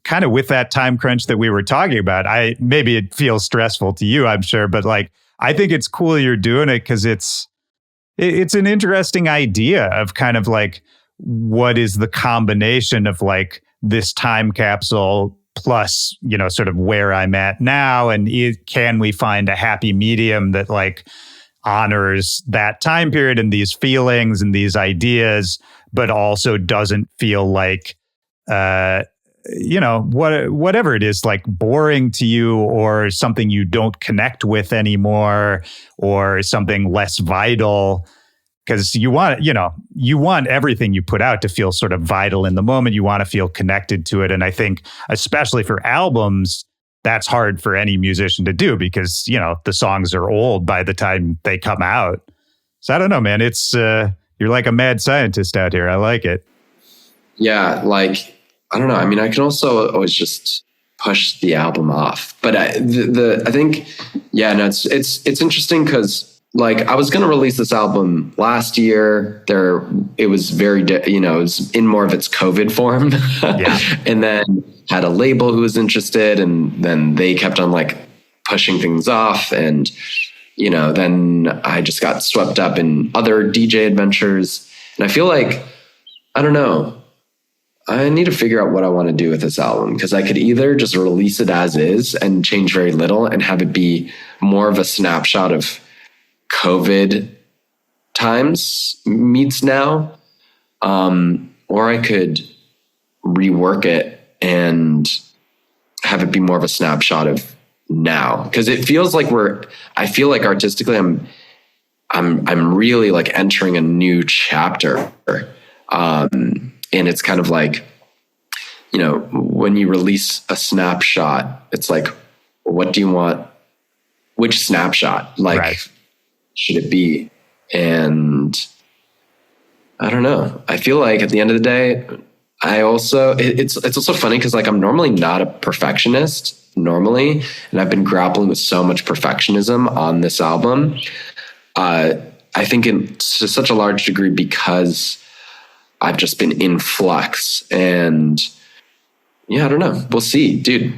kind of with that time crunch that we were talking about. Maybe it feels stressful to you, I'm sure, but like, I think it's cool you're doing it because it's an interesting idea of kind of like, what is the combination of like this time capsule plus, sort of where I'm at now, and can we find a happy medium that like honors that time period and these feelings and these ideas, but also doesn't feel like, whatever it is, like boring to you or something you don't connect with anymore or something less vital. Because you want everything you put out to feel sort of vital in the moment. You want to feel connected to it. And I think, especially for albums, that's hard for any musician to do because, the songs are old by the time they come out. So I don't know, man. It's, you're like a mad scientist out here. I like it. Yeah. Like, I don't know. I mean, I can also always just push the album off, but I think, it's interesting because like I was going to release this album last year. It was very, it was in more of its COVID form. Yeah. And then had a label who was interested, and then they kept on like pushing things off. And, then I just got swept up in other DJ adventures. And I feel like, I don't know, I need to figure out what I want to do with this album, because I could either just release it as is and change very little and have it be more of a snapshot of COVID times meets now, or I could rework it and have it be more of a snapshot of now, because it feels like I feel like artistically I'm really like entering a new chapter, and it's kind of like, when you release a snapshot, it's like, what do you want? Which snapshot? Like, right. Should it be? And I don't know. I feel like at the end of the day, it's also funny because like I'm normally not a perfectionist normally, and I've been grappling with so much perfectionism on this album. I think to such a large degree because I've just been in flux, and I don't know. We'll see, dude.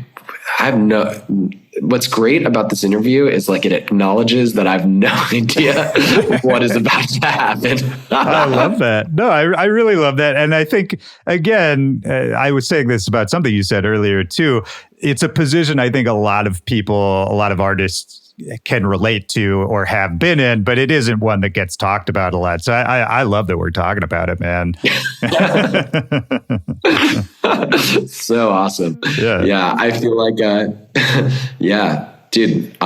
What's great about this interview is like it acknowledges that I have no idea what is about to happen. I love that. No, I really love that. And I think, again, I was saying this about something you said earlier too. It's a position I think a lot of artists can relate to or have been in, but it isn't one that gets talked about a lot. So I love that we're talking about it, man. So awesome. Yeah. I feel like, dude.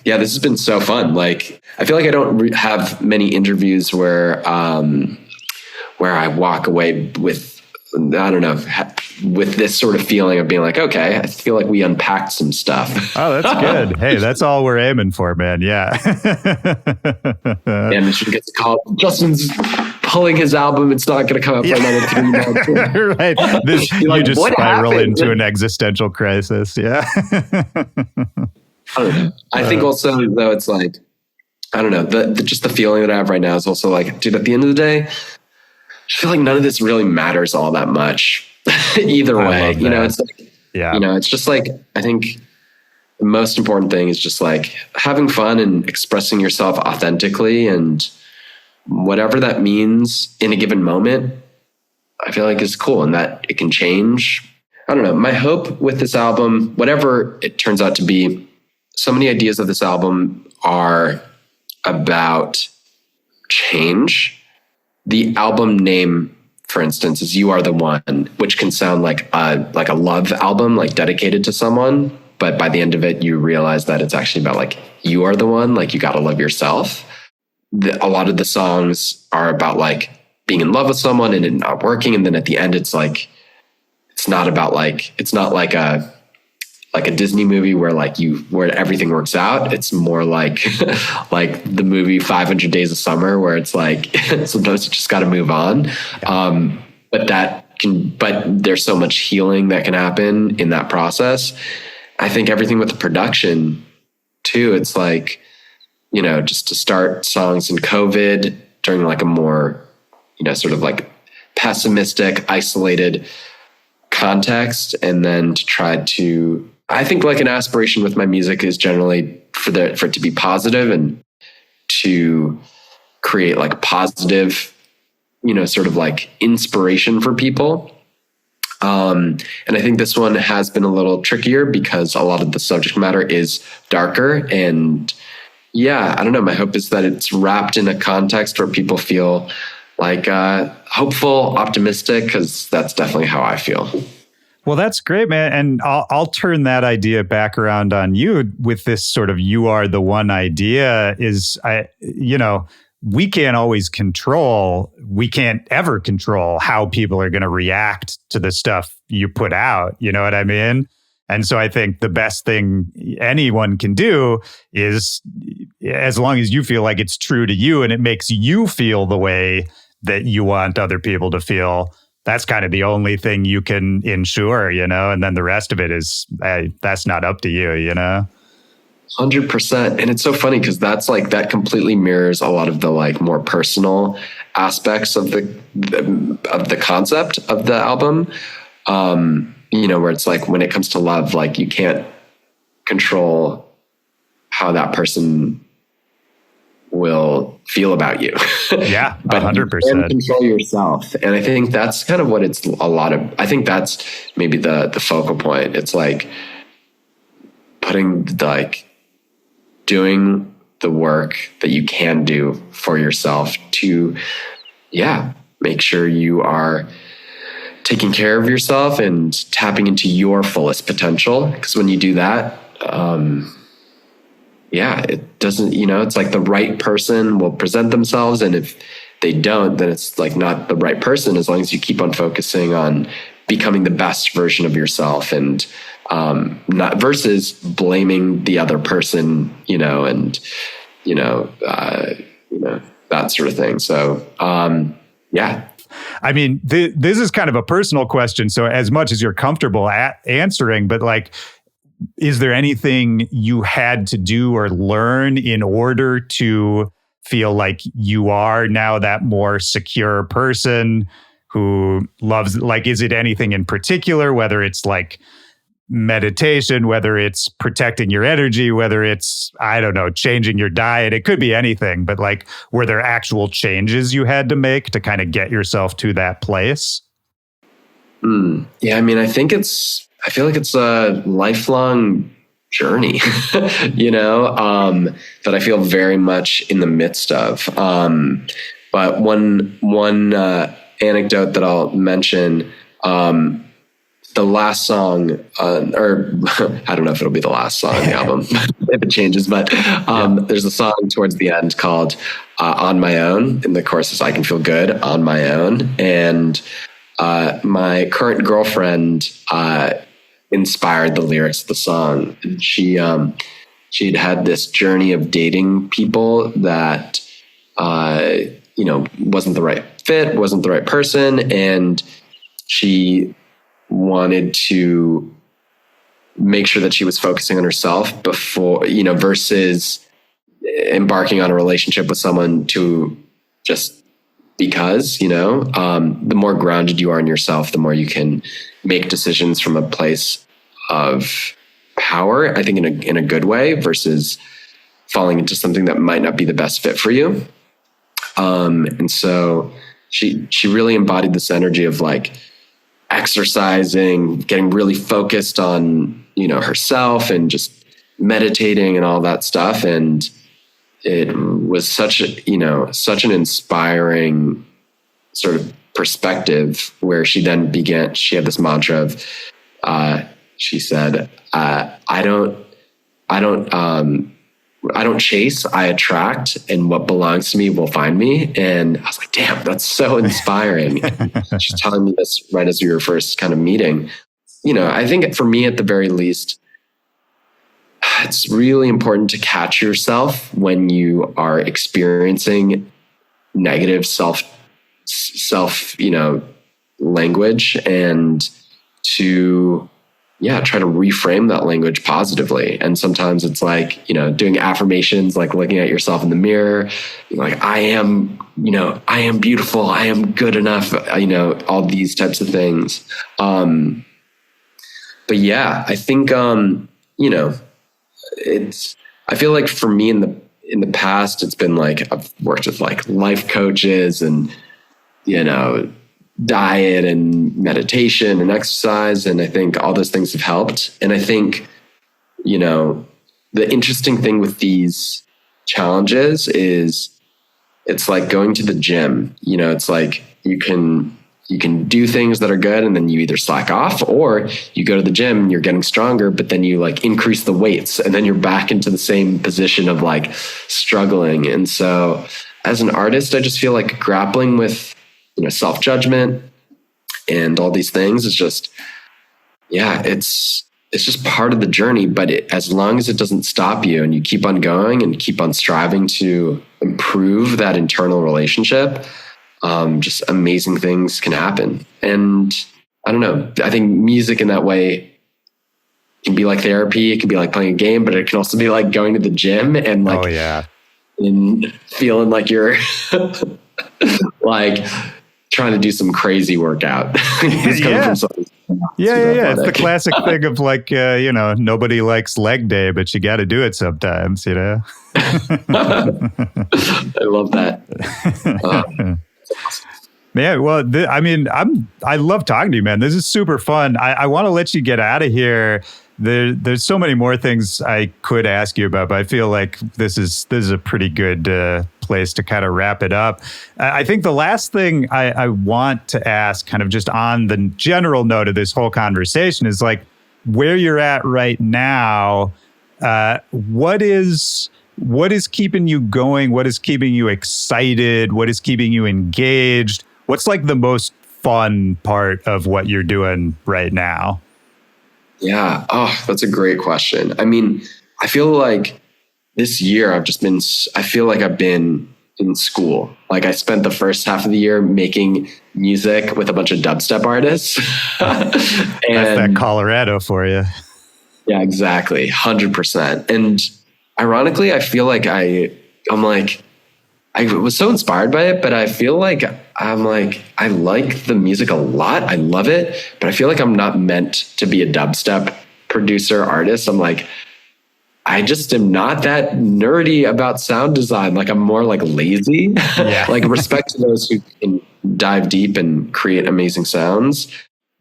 This has been so fun. Like, I feel like I don't have many interviews where I walk away with, I don't know, with this sort of feeling of being like, okay, I feel like we unpacked some stuff. Oh, that's good. Hey, that's all we're aiming for, man. Yeah. And we should get the call. Justin's pulling his album. It's not going to come out for another 3 months. Right. You just spiral into an existential crisis. Yeah. I don't know. I think also, though, it's like, I don't know, just the feeling that I have right now is also like, dude, at the end of the day, I feel like none of this really matters all that much either way. You know, it's like, you know, it's just like, I think the most important thing is just like having fun and expressing yourself authentically, and whatever that means in a given moment, I feel like is cool, and that it can change. I don't know. My hope with this album, whatever it turns out to be, so many ideas of this album are about change. The album name, for instance, is "You Are the One," which can sound like a love album, like dedicated to someone. But by the end of it, you realize that it's actually about like, you are the one, like you got to love yourself. A lot of the songs are about like being in love with someone and it not working. And then at the end, it's like, it's not like a Disney movie where where everything works out. It's more like, like the movie 500 Days of Summer, where it's like, sometimes you just got to move on. But there's so much healing that can happen in that process. I think everything with the production too, it's like, you know, just to start songs in COVID during like a more, you know, sort of like pessimistic, isolated context. And then to try to, I think like an aspiration with my music is generally for it to be positive and to create like positive, you know, sort of like inspiration for people. And I think this one has been a little trickier because a lot of the subject matter is darker. And yeah, I don't know. My hope is that it's wrapped in a context where people feel like hopeful, optimistic, because that's definitely how I feel. Well, that's great, man. And I'll turn that idea back around on you with this sort of "you are the one" idea. We can't always control, we can't ever control how people are going to react to the stuff you put out. You know what I mean? And so I think the best thing anyone can do is, as long as you feel like it's true to you and it makes you feel the way that you want other people to feel, that's kind of the only thing you can ensure, you know, and then the rest of it is, that's not up to you, you know? 100%. And it's so funny because that's like, that completely mirrors a lot of the like more personal aspects of the concept of the album. You know, where it's like, when it comes to love, like you can't control how that person will feel about you. Yeah, but 100%. You can control yourself. And I think that's kind of what it's a lot of, I think that's maybe the focal point. It's like doing the work that you can do for yourself to, make sure you are taking care of yourself and tapping into your fullest potential. Because when you do that, it doesn't, you know, it's like the right person will present themselves. And if they don't, then it's like not the right person, as long as you keep on focusing on becoming the best version of yourself, and not versus blaming the other person, you know, and, that sort of thing. So, I mean, this is kind of a personal question. So as much as you're comfortable answering, but like, is there anything you had to do or learn in order to feel like you are now that more secure person who loves, like, is it anything in particular, whether it's like meditation, whether it's protecting your energy, whether it's, I don't know, changing your diet? It could be anything, but like, were there actual changes you had to make to kind of get yourself to that place? Yeah, I mean, I feel like it's a lifelong journey, you know, that I feel very much in the midst of. But one anecdote that I'll mention, the last song, or I don't know if it'll be the last song on the album if it changes, but there's a song towards the end called "On My Own." In the chorus is "I can feel good on my own." And my current girlfriend inspired the lyrics of the song. And she'd had this journey of dating people that wasn't the right fit, wasn't the right person, and she wanted to make sure that she was focusing on herself before, versus embarking on a relationship with someone to just because, the more grounded you are in yourself, the more you can make decisions from a place of power, I think in a good way, versus falling into something that might not be the best fit for you. And so she really embodied this energy of like exercising, getting really focused on, herself and just meditating and all that stuff. And it was such an inspiring sort of perspective where she then she had this mantra of, she said, I don't chase, I attract, and what belongs to me will find me. And I was like, damn, that's so inspiring. She's telling me this right as we were first kind of meeting. I think for me, at the very least, it's really important to catch yourself when you are experiencing negative self, language, and to try to reframe that language positively. And sometimes it's like, doing affirmations, like looking at yourself in the mirror, like, I am beautiful, I am good enough, all these types of things. But yeah, I think, I feel like for me in the past, it's been like, I've worked with like life coaches and, diet and meditation and exercise. And I think all those things have helped. And I think, the interesting thing with these challenges is it's like going to the gym. It's like you can do things that are good and then you either slack off, or you go to the gym and you're getting stronger, but then you like increase the weights and then you're back into the same position of like struggling. And so as an artist, I just feel like grappling with, self-judgment and all these things is just, it's just part of the journey. But as long as it doesn't stop you and you keep on going and keep on striving to improve that internal relationship, just amazing things can happen. And I don't know, I think music in that way can be like therapy. It can be like playing a game, but it can also be like going to the gym and like, and feeling like you're like trying to do some crazy workout. It's It's the classic thing of like, nobody likes leg day, but you got to do it sometimes, I love that. Yeah, well, I love talking to you, man. This is super fun. I want to let you get out of here. There's so many more things I could ask you about, but I feel like this is a pretty good place to kind of wrap it up. I think the last thing I want to ask, kind of just on the general note of this whole conversation, is like where you're at right now. What is keeping you going? What is keeping you excited? What is keeping you engaged? What's like the most fun part of what you're doing right now? Yeah. Oh, that's a great question. I mean, I feel like this year I feel like I've been in school. Like I spent the first half of the year making music with a bunch of dubstep artists. And that's that Colorado for you. Yeah, exactly. 100%. And ironically, I feel like I was so inspired by it, but I feel like I like the music a lot. I love it, but I feel like I'm not meant to be a dubstep producer artist. I'm like, I just am not that nerdy about sound design. Like I'm more like lazy. Yeah. Like respect to those who can dive deep and create amazing sounds.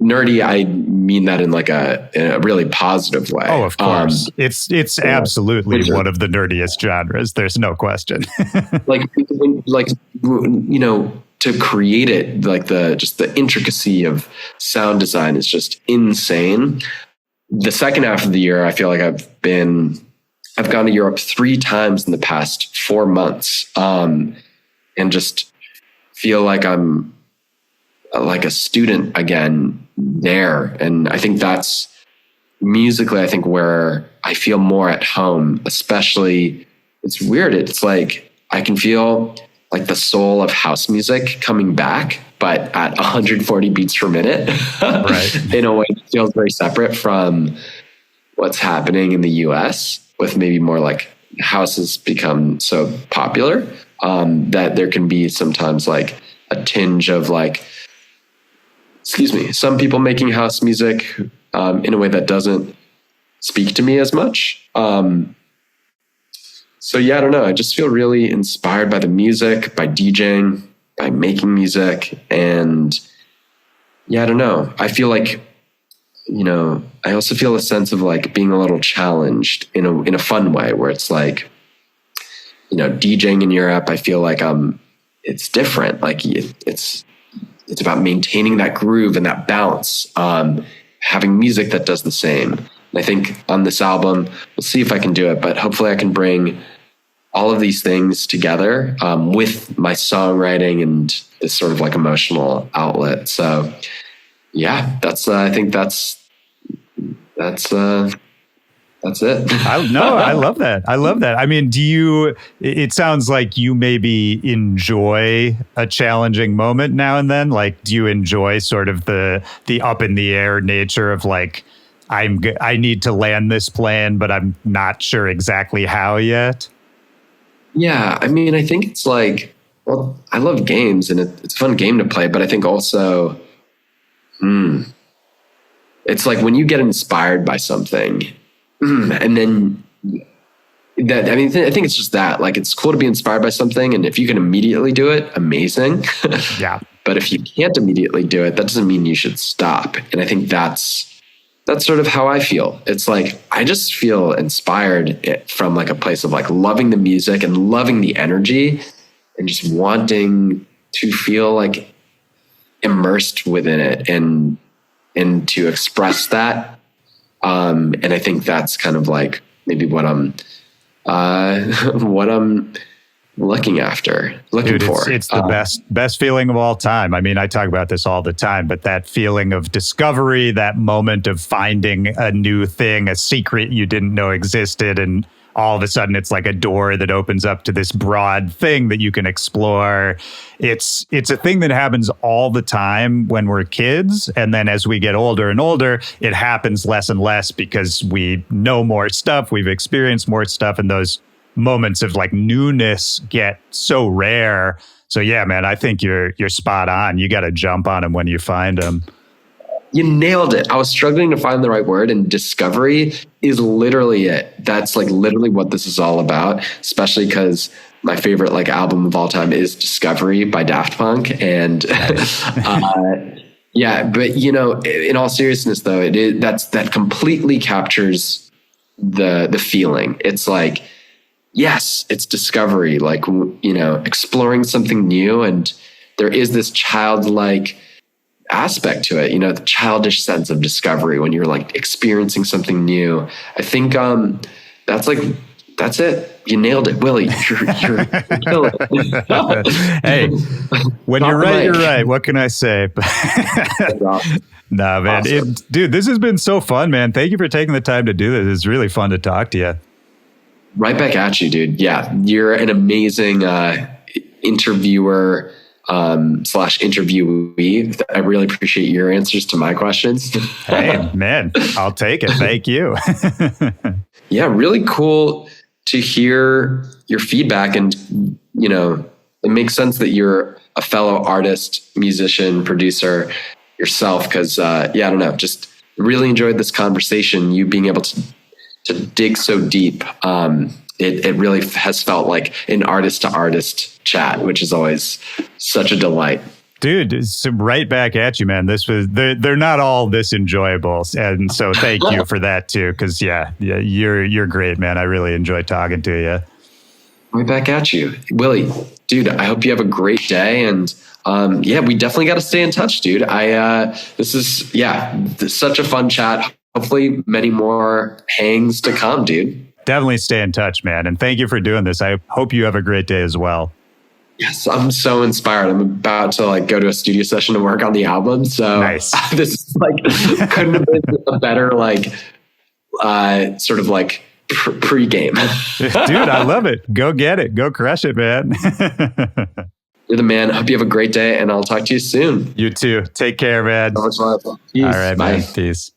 Nerdy, I mean that in a really positive way. Oh, of course. It's absolutely one of the nerdiest genres. There's no question. To create it, like the intricacy of sound design is just insane. The second half of the year, I feel like I've gone to Europe 3 times in the past 4 months, and just feel like I'm like a student again there. And I think that's musically, I think where I feel more at home, especially it's weird. It's like, I can feel like the soul of house music coming back, but at 140 beats per minute, right? In a way that feels very separate from what's happening in the US with maybe more like house has become so popular, that there can be sometimes like a tinge of like, some people making house music in a way that doesn't speak to me as much. So yeah, I don't know. I just feel really inspired by the music, by DJing, by making music. And yeah, I don't know. I feel like, I also feel a sense of like being a little challenged in a fun way, where it's like, DJing in Europe, I feel like it's different. Like it's about maintaining that groove and that bounce, having music that does the same. And I think on this album, we'll see if I can do it, but hopefully I can bring all of these things together with my songwriting and this sort of like emotional outlet. So yeah, I think that's it. I love that. I love that. I mean, it sounds like you maybe enjoy a challenging moment now and then. Like, do you enjoy sort of the up in the air nature of like, I need to land this plan, but I'm not sure exactly how yet? Yeah. I mean, I think it's like, well, I love games and it's a fun game to play, but I think also, it's like when you get inspired by something, and then I think it's just that, like, it's cool to be inspired by something. And if you can immediately do it, amazing. Yeah. But if you can't immediately do it, that doesn't mean you should stop. And I think that's sort of how I feel. It's like, I just feel inspired from like a place of like loving the music and loving the energy and just wanting to feel like immersed within it and to express that. And I think that's kind of like maybe what I'm looking for. It's the best feeling of all time. I mean, I talk about this all the time, but that feeling of discovery, that moment of finding a new thing, a secret you didn't know existed, and all of a sudden it's like a door that opens up to this broad thing that you can explore. It's a thing that happens all the time when we're kids. And then as we get older and older, it happens less and less because we know more stuff, we've experienced more stuff, and those moments of like newness get so rare. So yeah, man, I think you're spot on. You got to jump on them when you find them. You nailed it. I was struggling to find the right word, and discovery is literally it. That's like literally what this is all about, especially because my favorite like album of all time is Discovery by Daft Punk. And yeah, but in all seriousness though, that completely captures the feeling. It's like, yes, it's discovery, like, exploring something new. And there is this childlike aspect to it, the childish sense of discovery when you're like experiencing something new. I think that's it. You nailed it, Willy. You're killing it. Hey, when you're right, you're right. What can I say? Nah, man. Awesome. Dude, this has been so fun, man. Thank you for taking the time to do this. It's really fun to talk to you. Right back at you, dude. Yeah, you're an amazing interviewer / interviewee. I really appreciate your answers to my questions. Hey, man, I'll take it. Thank you. Yeah, really cool to hear your feedback. And, it makes sense that you're a fellow artist, musician, producer yourself. Because, I don't know, just really enjoyed this conversation. You being able to dig so deep. It really has felt like an artist to artist chat, which is always such a delight. Dude, it's right back at you, man. They're not all this enjoyable. And so thank you for that too. Cause yeah, you're great, man. I really enjoyed talking to you. Right back at you. Willy, dude, I hope you have a great day. And we definitely got to stay in touch, dude. This is such a fun chat. Hopefully many more hangs to come, dude. Definitely stay in touch, man. And thank you for doing this. I hope you have a great day as well. Yes, I'm so inspired. I'm about to like go to a studio session to work on the album. So nice. This is like couldn't have been a better like sort of like pre-game. Dude, I love it. Go get it. Go crush it, man. You're the man. Hope you have a great day, and I'll talk to you soon. You too. Take care, man. So much love. Peace. All right, bye. Man. Peace.